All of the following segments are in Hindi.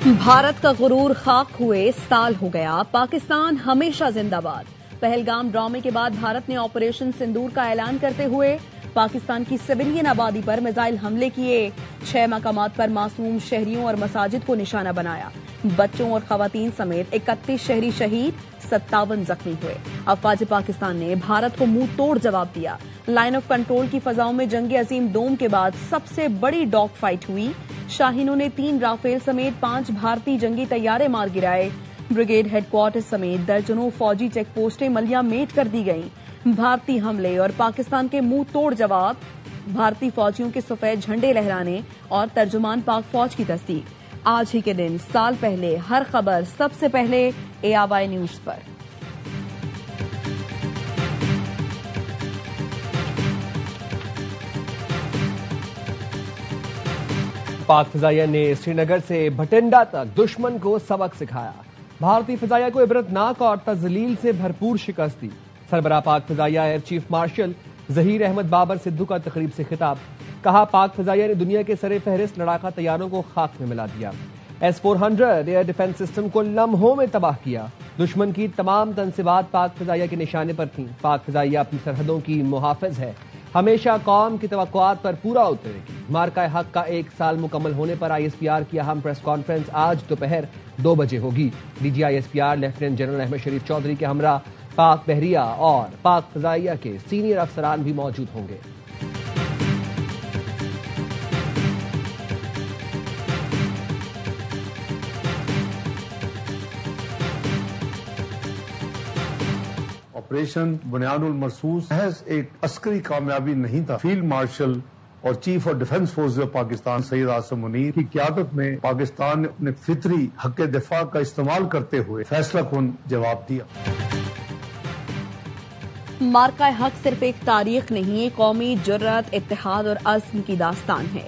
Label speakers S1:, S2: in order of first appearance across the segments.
S1: भारत का गुरूर खाक हुए साल हो गया, पाकिस्तान हमेशा जिंदाबाद। पहलगाम ड्रामे के बाद भारत ने ऑपरेशन सिंदूर का ऐलान करते हुए पाकिस्तान की सिविलियन आबादी पर मिसाइल हमले किए। 6 मकामात पर मासूम शहरियों और मसाजिद को निशाना बनाया। बच्चों और खवातीन समेत 31 शहरी शहीद, 57 जख्मी हुए। अफवाज पाकिस्तान ने भारत को मुंह तोड़ जवाब दिया। लाइन ऑफ कंट्रोल की फजाओं में जंग अजीम डोम के बाद सबसे बड़ी डॉग फाइट हुई। शाहीनों ने 3 राफेल समेत 5 भारतीय जंगी तैयारे मार गिराए। ब्रिगेड हेडक्वार्टर समेत दर्जनों फौजी चेक पोस्टें मलिया मेट कर दी गईं। भारतीय हमले और पाकिस्तान के मुंह तोड़ जवाब, भारतीय फौजियों के सफेद झंडे लहराने और तर्जुमान पाक फौज की तस्दीक। आज ही के दिन साल पहले हर खबर सबसे पहले ARY न्यूज पर।
S2: पाक फिजाइया ने श्रीनगर से भटिंडा तक दुश्मन को सबक सिखाया। भारतीय फिजाइया को इबरतनाक और तजलील से भरपूर शिकस्त दी। सरबराह पाक फिजाइया air chief marshal Zaheer Ahmed Babar Sidhu का तकरीब से खिताब। कहा, पाक फिजाइया ने दुनिया के सरे फहरिस्त लड़ाका तैयारों को खाक में मिला दिया। S-400 एयर डिफेंस सिस्टम को लम्हों में तबाह किया। दुश्मन की तमाम तनसीबात पाक फिजाइया के निशाने पर थीं। पाक फिजाइया अपनी सरहदों की मुहाफिज है, हमेशा कौम की तवक्कुआत पर पूरा उतरेगी। मार्का हक का 1 साल मुकम्मल होने पर ISPR की अहम प्रेस कॉन्फ्रेंस आज दोपहर 2 बजे होगी। DG ISPR lieutenant general Ahmed Sharif Chaudhry के हमरा पाक बहरिया और पाक फिजाइया के सीनियर अफसरान भी मौजूद होंगे।
S3: ऑपरेशन बुनियादुल मरसूस महज एक अस्करी कामयाबी नहीं था। फील्ड मार्शल और chief of defence forces of Pakistan Syed Asim Munir की क़यादत में पाकिस्तान ने अपने फितरी हक दिफा का इस्तेमाल करते हुए फैसलाकुन जवाब दिया।
S1: मार्का हक सिर्फ एक तारीख नहीं, कौमी जुर्रत, इत्तेहाद और अज़्म की दास्तान है।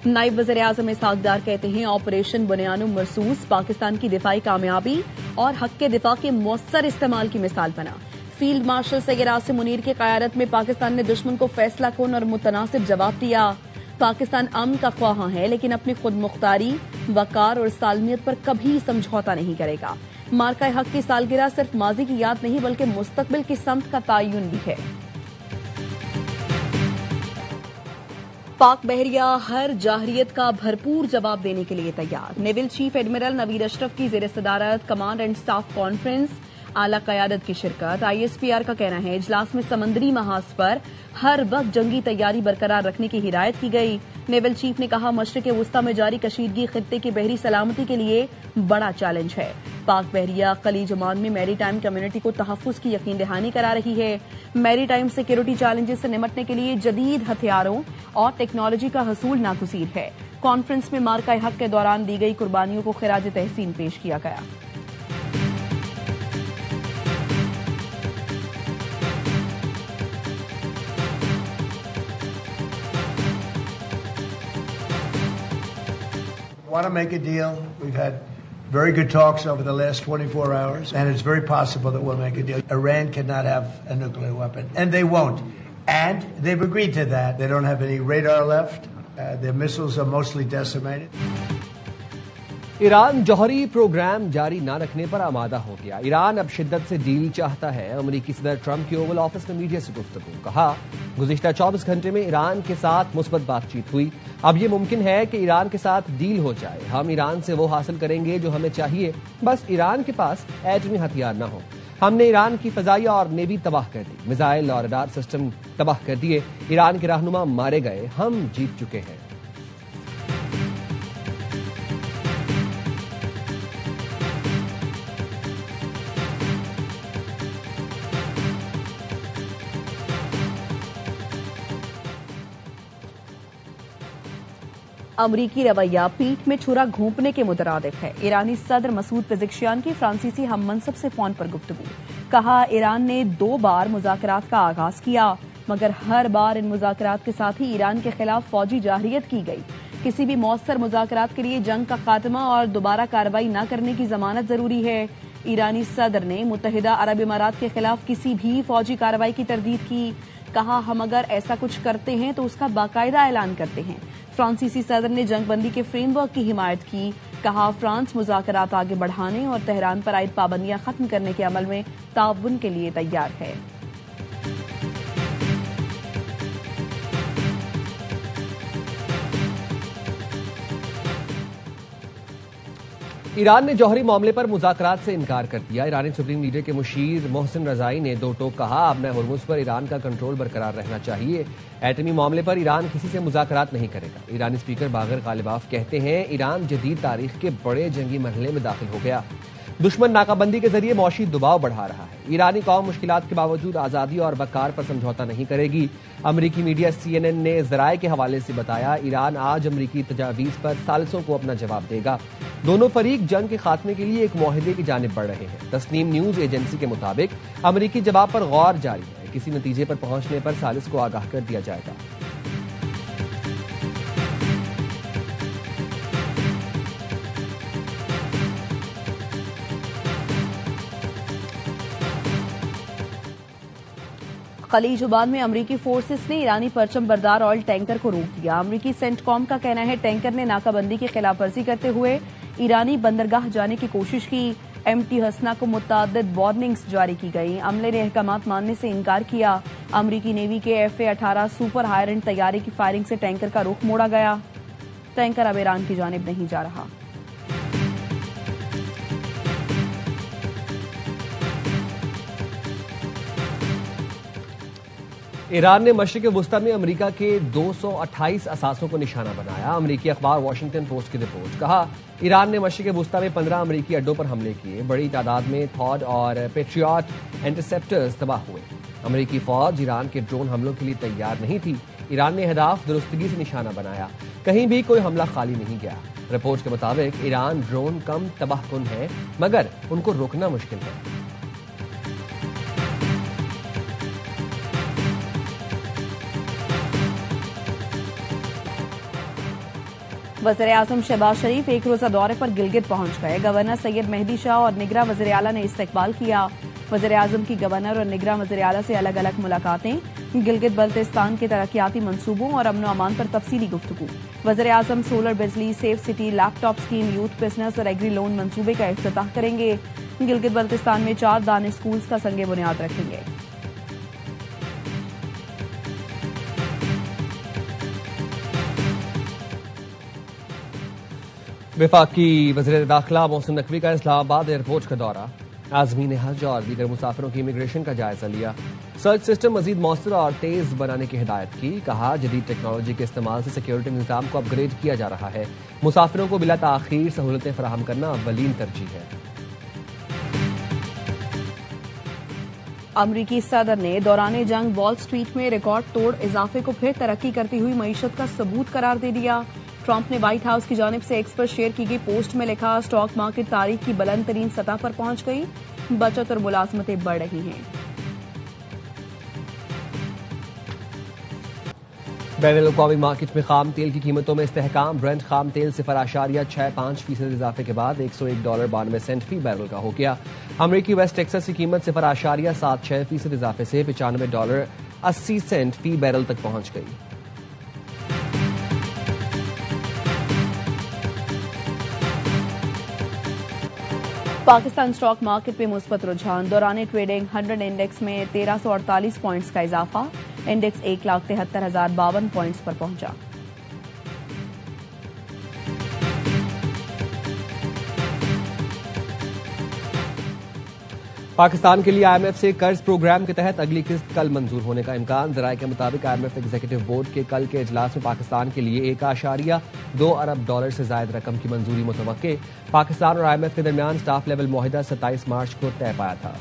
S1: नायब वज़ीर-ए-आज़म इसहाक डार कहते हैं, ऑपरेशन बुनियादुल मरसूस पाकिस्तान की दिफाई कामयाबी और हक के दिफा के मौसर इस्तेमाल की मिसाल बना। फील्ड मार्शल सैयद आसिम मुनीर की क़यादत में पाकिस्तान ने दुश्मन को फैसलाकुन और मुतनासिब जवाब दिया। पाकिस्तान अमन का ख्वाह है, लेकिन अपनी खुद मुख्तारी, वकार और सालमियत पर कभी समझौता नहीं करेगा। मार्का हक की सालगिरह सिर्फ माजी की याद नहीं, बल्कि मुस्तकबिल की समत का तयन भी है। पाक बहरिया हर जाहरियत का भरपूर जवाब देने के लिए तैयार। Naval chief admiral Naveed Ashraf की ज़ेर सदारत कमांड एंड स्टाफ कॉन्फ्रेंस, आला क़यादत की शिरकत। ISPR का कहना है, इजलास में समंदरी महाज पर हर वक्त जंगी तैयारी बरकरार रखने की हिदायत की गई। नेवल चीफ ने कहा, मशरिक़ वुस्ता में जारी कशीदगी खित्ते की बहरी सलामती के लिए बड़ा चैलेंज है। पाक बहरिया खलीज ओमान में मैरी टाइम कम्युनिटी को तहफ़्फ़ुज़ की यकीन दहानी करा रही है। मैरी टाइम सिक्योरिटी चैलेंजेस से निमटने के लिए जदीद हथियारों और टेक्नोलॉजी का हसूल नागुज़ीर है। कॉन्फ्रेंस में मार्का हक के दौरान दी गई कुर्बानियों को खिराज तहसीन पेश किया गया।
S4: Want to make a deal. We've had very good talks over the last 24 hours, and it's very possible that we'll make a deal. Iran cannot have a nuclear weapon, and they won't. And they've agreed to that. They don't have any radar left. Their missiles are mostly decimated.
S2: Iran जौहरी प्रोग्राम जारी न रखने पर आमादा हो गया। ईरान अब शिद्दत से डील चाहता है। अमेरिकी सदर ट्रंप की ओवल ऑफिस में मीडिया से गुफ्तगू। कहा, गुज़िश्ता 24 घंटे में ईरान के साथ मुस्बत बातचीत हुई। अब ये मुमकिन है कि ईरान के साथ डील हो जाए। हम ईरान से वो हासिल करेंगे जो हमें चाहिए, बस ईरान के पास एटमी हथियार न हो। हमने ईरान की फजाइया और नेवी तबाह कर दी, मिसाइल और रडार सिस्टम तबाह कर दिए। ईरान के रहनुमा मारे गए, हम जीत चुके हैं।
S1: अमरीकी रवैया पीठ में छुरा घोंपने के मुतरादिफ है। ईरानी सदर मसूद पेज़ेश्कियान की फ्रांसीसी हम मनसब से फोन पर गुफ्तगू। कहा, ईरान ने 2 बार मुज़ाकरात का आगाज किया, मगर हर बार इन मुज़ाकरात के साथ ही ईरान के खिलाफ फौजी जाहरियत की गई। किसी भी मौसर मुज़ाकरात के लिए जंग का खात्मा और दोबारा कार्रवाई न करने की जमानत जरूरी है। ईरानी सदर ने मुत्तहिदा अरब इमारात के खिलाफ किसी भी फौजी कार्रवाई की तरदीद की। कहा, हम अगर ऐसा कुछ करते हैं तो उसका बाकायदा ऐलान करते हैं। फ्रांसीसी सदर ने जंगबंदी के फ्रेमवर्क की हिमायत की। कहा, फ्रांस मुज़ाकरात आगे बढ़ाने और तेहरान पर आयद पाबंदियां खत्म करने के अमल में ताउन के लिए तैयार है।
S2: ईरान ने जौहरी मामले पर मुज़ाकरात से इनकार कर दिया। ईरानी सुप्रीम लीडर के मुशीर मोहसिन रजाई ने दो टोक कहा, अब हुर्मुज़ पर ईरान का कंट्रोल बरकरार रहना चाहिए। एटमी मामले पर ईरान किसी से मुज़ाकरात नहीं करेगा। ईरानी स्पीकर बागर गालिबाफ कहते हैं, ईरान जदीद तारीख के बड़े जंगी मरहले में दाखिल हो गया। दुश्मन नाकाबंदी के जरिए मौशी दबाव बढ़ा रहा है। ईरानी कौम मुश्किलात के बावजूद आज़ादी और वक़ार पर समझौता नहीं करेगी। अमरीकी मीडिया CNN ने ज़राए के हवाले से बताया, ईरान आज अमरीकी तजावीज़ पर सालिसों को अपना जवाब देगा। दोनों फरीक जंग के खात्मे के लिए एक मुआहदे की जानिब बढ़ रहे हैं। तस्नीम न्यूज़ एजेंसी के मुताबिक अमरीकी जवाब पर गौर जारी है। किसी नतीजे पर पहुंचने पर सालिस को आगाह कर दिया जाएगा।
S1: खलीज उबान में अमरीकी फोर्सेस ने ईरानी परचम बरदार ऑयल टैंकर को रोक दिया। अमरीकी सेंटकॉम का कहना है, टैंकर ने नाकाबंदी की खिलाफवर्जी करते हुए ईरानी बंदरगाह जाने की कोशिश की। MT हसना को मुतअद्दिद वार्निंग्स जारी की गई। अमले ने अहकामात मानने से इनकार किया। अमरीकी नेवी के FA-18 सुपर हायर एंड तैयारे की फायरिंग से टैंकर का रुख मोड़ा गया। टैंकर अब ईरान की जानिब नहीं जा रहा।
S2: ईरान ने मशरिक़ वुस्ता में अमरीका के 228 असासों को निशाना बनाया। अमरीकी अखबार वॉशिंगटन पोस्ट की रिपोर्ट। कहा, ईरान ने मशरिक़ वुस्ता में 15 अमरीकी अड्डों पर हमले किए। बड़ी तादाद में थॉड और पेट्रियट इंटरसेप्टर्स तबाह हुए। अमरीकी फौज ईरान के ड्रोन हमलों के लिए तैयार नहीं थी। ईरान ने अहदाफ दुरुस्तगी से निशाना बनाया। कहीं भी कोई हमला खाली नहीं गया। रिपोर्ट के मुताबिक ईरान ड्रोन कम तबाहकुन है, मगर उनको रोकना मुश्किल है।
S1: वज़ीर-ए-आज़म शहबाज शरीफ एक रोजा दौरे पर गिलगित पहुंच गए। गवर्नर सैयद मेहदी शाह और निगरां वज़ीर आला ने इस्तकबाल किया। वज़ीर-ए-आज़म की गवर्नर और निगरां वज़ीर आला से अलग अलग मुलाकातें। गिलगित बल्तिस्तान के तरक्याती मंसूबों और अमन अमान पर तफसीली गुफ्तगू। वज़ीर-ए-आज़म सोलर बिजली, safe city, laptop scheme, youth business और एग्री लोन मंसूबे का इफ्तिताह करेंगे। गिलगित बल्तिस्तान में 4 दानिश स्कूल्स का संगे बुनियाद रखेंगे।
S2: वफाकी वज़ीर दाखिला मोहसिन नकवी का इस्लामाबाद एयरपोर्ट का दौरा। आज़मीन हज और दीगर मुसाफिरों की इमिग्रेशन का जायजा लिया। सर्च सिस्टम मजीद मौसर और तेज बनाने की हिदायत की। कहा, जदीद टेक्नोलॉजी के इस्तेमाल से सिक्योरिटी निज़ाम को अपग्रेड किया जा रहा है। मुसाफिरों को बिला ताख़ीर सहूलतें फराहम करना अव्वलीन तरजीह है।
S1: अमरीकी सदर ने दौरान जंग वॉल स्ट्रीट में रिकॉर्ड तोड़ इजाफे को फिर तरक्की करती हुई मईशत का सबूत करार दे दिया। ट्रंप ने व्हाइट हाउस की जानिब से एक्स पर शेयर की गई पोस्ट में लिखा, स्टॉक मार्केट तारीख की बुलंद तरीन सतह पर पहुंच गई। बचत और मुलाजमतें बढ़ रही हैं।
S2: बैनुल-अक़वामी मार्केट में खाम तेल की कीमतों में इस्तेहकाम। ब्रेंट खाम तेल 0.65% इजाफे के बाद $101.92 फी बैरल का हो गया। अमरीकी वेस्ट टेक्सास की कीमत 0.76% इजाफे से $95.80 फी बैरल तक पहुंच गई।
S1: पाकिस्तान स्टॉक मार्केट में मुस्बत रुझान। दौरान ट्रेडिंग 100 इंडेक्स में 1348 पॉइंट्स का इजाफा। इंडेक्स 1,73,052 पॉइंट्स पर पहुंचा।
S2: पाकिस्तान के लिए IMF से कर्ज प्रोग्राम के तहत अगली किस्त कल मंजूर होने का इम्कान। ज़राए के मुताबिक IMF एग्जीक्यूटिव बोर्ड के कल के इजलास में पाकिस्तान के लिए $1.2 अरब से जायद रकम की मंजूरी मुतवक्के। पाकिस्तान और IMF के दरमियान स्टाफ लेवल मुआहिदा 27 मार्च को तय पाया था।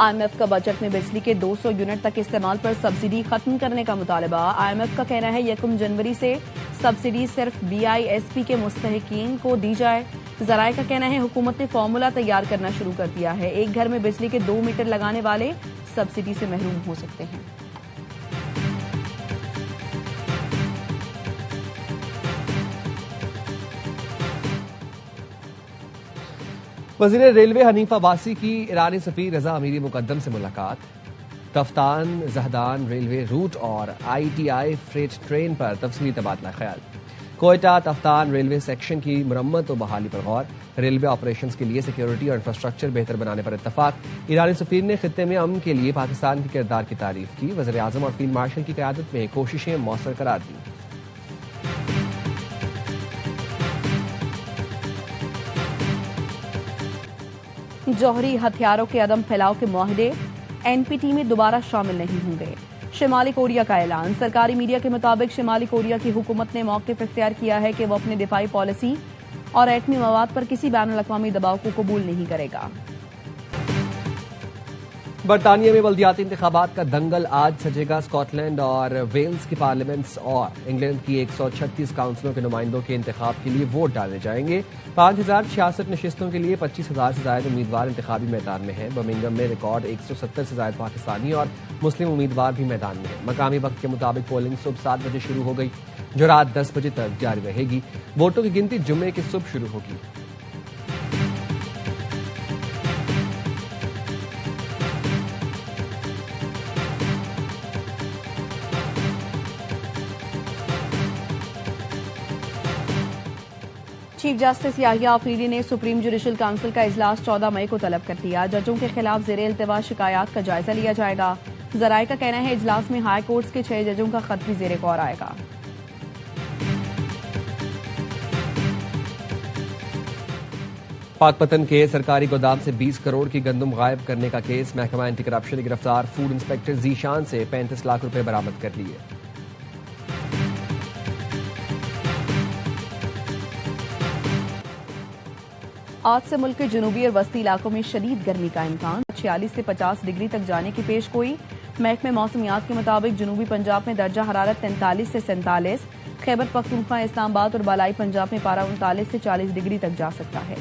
S1: IMF का बजट में बिजली के 200 यूनिट तक इस्तेमाल पर सब्सिडी खत्म करने का मुतालबा। IMF का कहना है, 1 जनवरी से सब्सिडी सिर्फ BISP के मुस्तहिकीन को दी जाए। ज़राए का कहना है, हुकूमत ने फॉर्मूला तैयार करना शुरू कर दिया है। एक घर में बिजली के 2 मीटर लगाने वाले सब्सिडी से महरूम हो सकते हैं।
S2: वज़ीर रेलवे हनीफ अब्बासी की ईरानी सफीर रजा अमीरी मुकद्दम से मुलाकात। कफ्तान जहदान रेलवे रूट और ITI फ्रेट ट्रेन पर तफसीली तबादला ख्याल। कोयटा तफ्तान रेलवे सेक्शन की मुरम्मत और बहाली पर गौर। रेलवे ऑपरेशंस के लिए सिक्योरिटी और इंफ्रास्ट्रक्चर बेहतर बनाने पर इत्तफाक। ईरानी सफीर ने खित्ते में अमन के लिए पाकिस्तान के किरदार की तारीफ की। वज़ीर आज़म और फील्ड मार्शल की क़यादत में कोशिशें मौसर करार दी।
S1: जौहरी हथियारों के अदम फैलाव के मुआहदे NPT में दोबारा शामिल नहीं होंगे। शिमाली कोरिया का ऐलान। सरकारी मीडिया के मुताबिक शिमाली कोरिया की हुकूमत ने मौक़िफ़ इख्तियार किया है कि वो अपने दिफाई पॉलिसी और एटमी मवाद पर किसी बैनुल अक़वामी दबाव को कबूल नहीं करेगा।
S2: बरतानिया में बल्दियाती इंतखाबात का दंगल आज सजेगा। स्कॉटलैंड और वेल्स की पार्लियामेंट्स और इंग्लैंड की 136 काउंसिलों के नुमाइंदों के इंतखाब के लिए वोट डाले जाएंगे। 5066 नशिस्तों के लिए 25,000 से ज्यादा उम्मीदवार इंतखाबी मैदान में हैं। बर्मिंघम में रिकॉर्ड 170 से ज्यादा पाकिस्तानी और मुस्लिम उम्मीदवार भी मैदान में हैं। मकामी वक्त के मुताबिक पोलिंग सुबह 7 बजे शुरू हो गई, जो रात 10 बजे तक जारी रहेगी। वोटों की गिनती जुम्मे की सुबह शुरू होगी।
S1: चीफ जस्टिस याहिया अफरीदी ने सुप्रीम जुडिशल काउंसिल का इजलास 14 मई को तलब कर दिया। जजों के खिलाफ ज़ेरे इल्तिवा शिकायत का जायजा लिया जाएगा। जराये का कहना है इजलास में हाई कोर्ट्स के 6 जजों का खत भी ज़ेरे गौर आएगा।
S2: पाकपतन के सरकारी गोदाम से 20 करोड़ की गंदम गायब करने का केस। महकमा एंटी करप्शन ने गिरफ्तार फूड इंस्पेक्टर जीशान से 35 लाख रुपए बरामद कर लिए।
S1: आज से मुल्क के जनूबी और वस्ती इलाकों में शदीद गर्मी का इम्कान। 46 से 50 डिग्री तक जाने की पेश गोई। महकमे मौसमियात के मुताबिक जनूबी पंजाब में दर्जा हरारत 43 से 47, खैबर पख्तूनख्वा, इस्लामाबाद और बालाई पंजाब में पारा 39 से 40 डिग्री तक जा सकता है।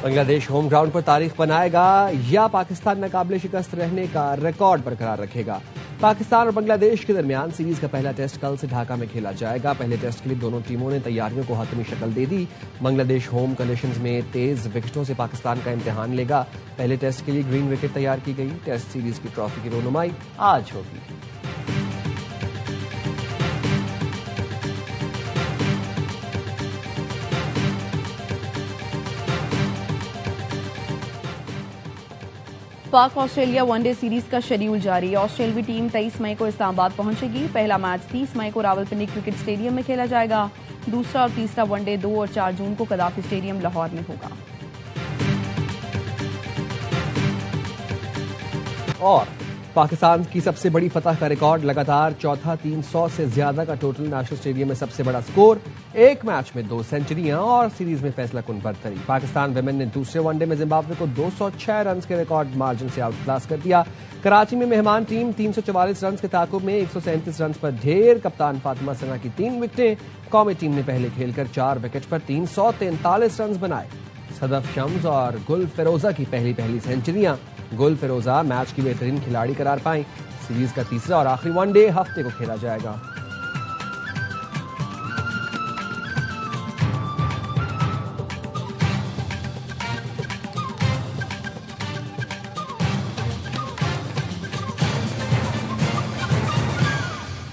S2: बांग्लादेश होम ग्राउंड पर तारीख बनाएगा या पाकिस्तान में काबिल शिकस्त रहने का रिकॉर्ड बरकरार रखेगा। पाकिस्तान और बांग्लादेश के दरमियान सीरीज का पहला टेस्ट कल से ढाका में खेला जाएगा। पहले टेस्ट के लिए दोनों टीमों ने तैयारियों को हतमी शक्ल दे दी। बांग्लादेश होम कंडीशंस में तेज विकेटों से पाकिस्तान का इम्तिहान लेगा। पहले टेस्ट के लिए ग्रीन विकेट तैयार की गई। टेस्ट सीरीज की ट्रॉफी की रोनुमाई आज होगी।
S1: पाक ऑस्ट्रेलिया वनडे सीरीज का शेड्यूल जारी। ऑस्ट्रेलवी टीम 23 मई को इस्लामाबाद पहुंचेगी। पहला मैच 30 मई को रावलपिंडी क्रिकेट स्टेडियम में खेला जाएगा। दूसरा और तीसरा वनडे 2 और 4 जून को कदाफी स्टेडियम लाहौर में होगा।
S2: और पाकिस्तान की सबसे बड़ी फतह का रिकॉर्ड लगातार चौथा। 300 से ज्यादा का टोटल। नेशनल स्टेडियम में सबसे बड़ा स्कोर। एक मैच में 2 सेंचुरियां और सीरीज में फैसला कुन बरतरी। पाकिस्तान विमेन ने दूसरे वनडे में जिम्बाब्वे को 206 रन के रिकॉर्ड मार्जिन से आउट क्लास कर दिया। कराची में मेहमान टीम 344 रन के ताकुब में 137 रन पर ढेर। कप्तान फातिमा सना की 3 विकेटें। कौमी टीम ने पहले खेलकर 4 विकेट पर 343 रन बनाए। सदफ शम्स और गुल फिरोजा की पहली सेंचुरियां। गुल फिरोजा मैच की बेहतरीन खिलाड़ी करार पाई। सीरीज का तीसरा और आखिरी वनडे हफ्ते को खेला जाएगा।